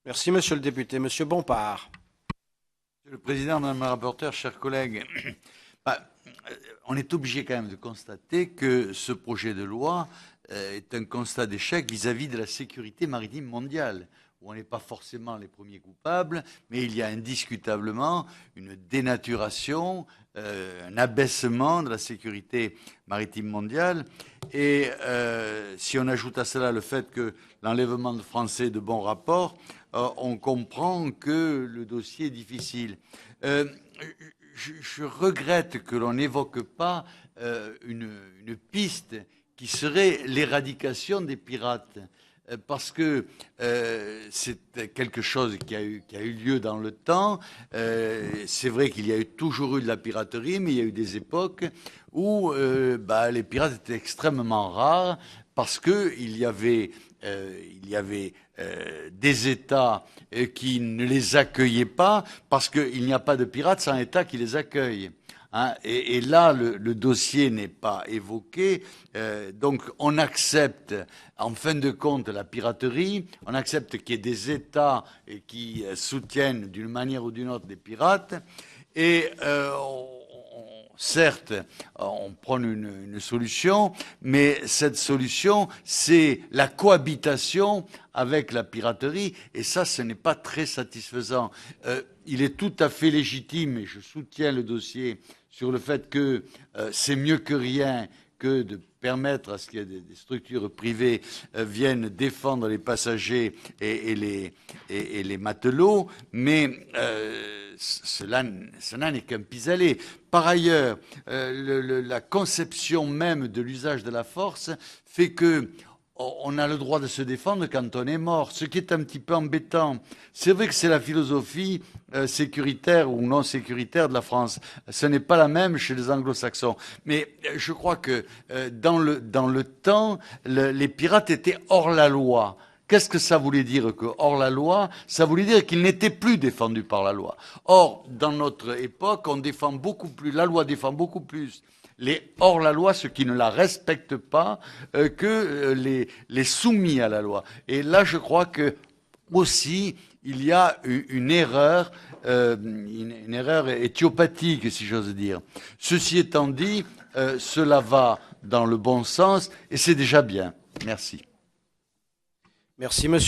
Merci, monsieur le député. Monsieur Bompard. Monsieur le Président, Madame la rapporteure, chers collègues, on est obligé quand même de constater que ce projet de loi est un constat d'échec vis-à-vis de la sécurité maritime mondiale, où on n'est pas forcément les premiers coupables, mais il y a indiscutablement une dénaturation, un abaissement de la sécurité maritime mondiale. Et si on ajoute à cela le fait que l'enlèvement de Français de bons rapports, on comprend que le dossier est difficile. Je regrette que l'on n'évoque pas une piste qui serait l'éradication des pirates, parce que c'est quelque chose qui a eu lieu dans le temps. C'est vrai qu'il y a toujours eu de la piraterie, mais il y a eu des époques où les pirates étaient extrêmement rares, parce qu'il y avait des États qui ne les accueillaient pas, parce qu'il n'y a pas de pirates sans État qui les accueille. Hein, et là, le dossier n'est pas évoqué. Donc, on accepte, en fin de compte, la piraterie. On accepte qu'il y ait des États qui soutiennent d'une manière ou d'une autre des pirates. Et certes, on prône une solution, mais cette solution, c'est la cohabitation avec la piraterie, et ça, ce n'est pas très satisfaisant. Il est tout à fait légitime, et je soutiens le dossier sur le fait que c'est mieux que rien que de permettre à ce qu'il y ait des structures privées viennent défendre les passagers et les matelots, mais cela n'est qu'un pis-aller. Par ailleurs, la conception même de l'usage de la force fait que on a le droit de se défendre quand on est mort, ce qui est un petit peu embêtant. C'est vrai que c'est la philosophie sécuritaire ou non sécuritaire de la France. Ce n'est pas la même chez les anglo-saxons. Mais je crois que dans le temps, les pirates étaient hors la loi. Qu'est-ce que ça voulait dire que hors la loi? Ça voulait dire qu'ils n'étaient plus défendus par la loi. Or, dans notre époque, on défend beaucoup plus, la loi défend beaucoup plus les hors-la-loi, ceux qui ne la respectent pas, que les soumis à la loi. Et là, je crois que aussi, il y a une erreur éthiopathique, si j'ose dire. Ceci étant dit, cela va dans le bon sens et c'est déjà bien. Merci. Merci, monsieur.